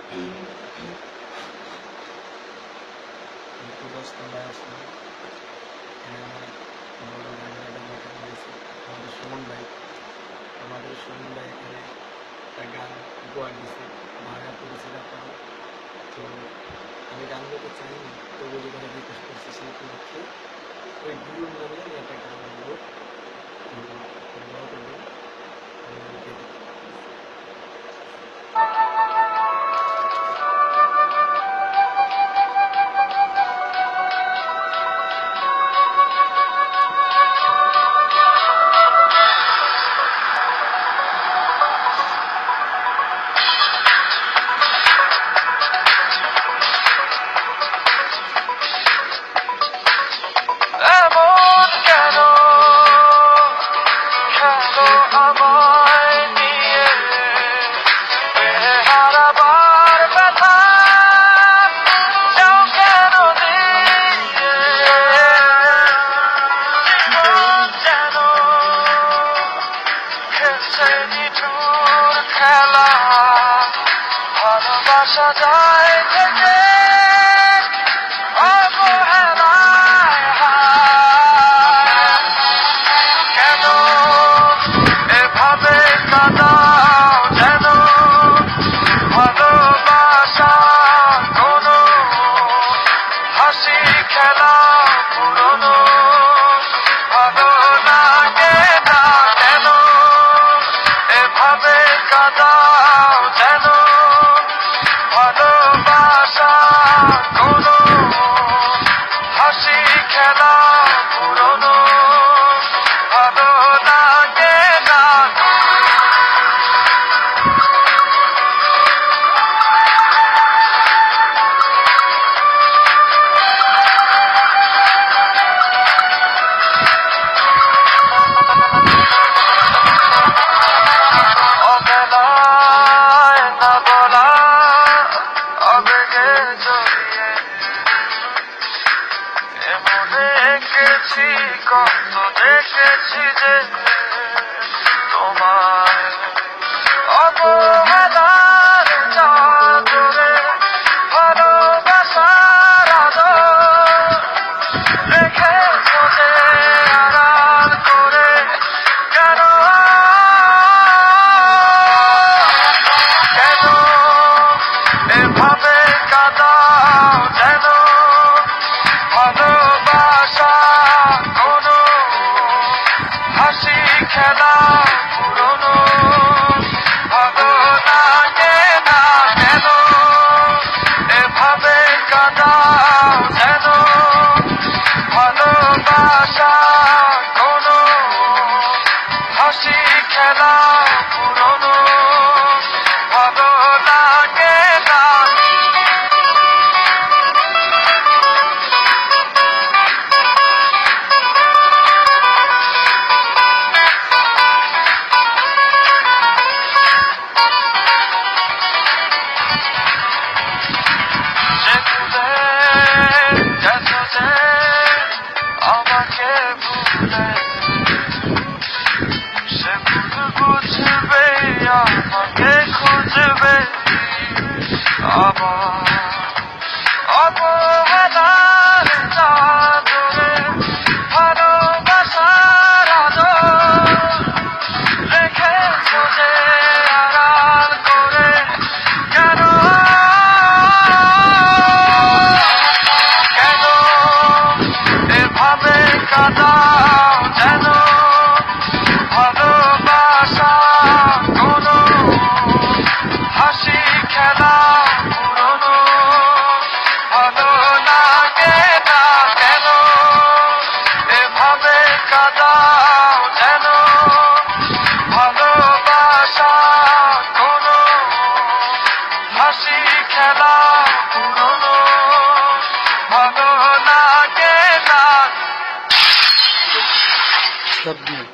একটু 10 তলায় আসলাম। এখানে আমার বড় ভাইয়ের একটা দোকান রয়েছে, আমাদের সুমন ভাই এখানে একটা গান উপহার দিছে, ভাড়া পরিচিত। তো আমি গান গাইতে চাইনি, তবু যখন রিকোয়েস্ট করছি সেই উপলক্ষে ওই গুরুর নামে আমি একটা গান গাইবো। দোয়া করবেন। এমন কেন খেলো আমায় নিয়ে, হারাবার ব্যথা যাও কেন দিয়ে, জীবন যেন খেলছে নিঠুর খেলা, ভালোবাসা যায় থেকে অবহেলায় হায়। কেন এভাবে কাঁদাও যেন ভালোবাসা কোনো হাসি খেলা পুরনো, ভালো লাগে না কেন এভাবে কাঁদাও যেন ভালোবাসা কোনো হাসি খেলা পুরনো, ভালো লাগে না। অবেলায় না বলা আবেগে জড়িয়ে এমনে এঁকেছি, কত দেখেছি যে তোমায় অবহেলার চাদরে ভালোবাসার আদর রেখেছ যে আড়াল করে। কেন কেন এভাবে কাঁদাও যেন ভালোবাসা কোনো হাসি খেলা পুরনো, ভালো লাগে না কেন এভাবে কাঁদাও যেন ভালোবাসা কোনো হাসি খেলা পুরনো, ভালো লাগে না। যেতে গেছ যে আমাকে ভুলে, সে ভুল বুঝবে আমাকে খুঁজবে আবার। অবহেলার চাদরে ভালোবাসার আদর রেখেছ যে আড়াল করে। কেন কেন এভাবে কাঁদাও যেন ভালোবাসা কোনো হাসি খেলা পুরনো, ভালো লাগে না কেন এভাবে কাঁদাও যেন ভালোবাসা কোনো হাসি খেলা পুরনো, ভালো লাগে না। সব দিয়ে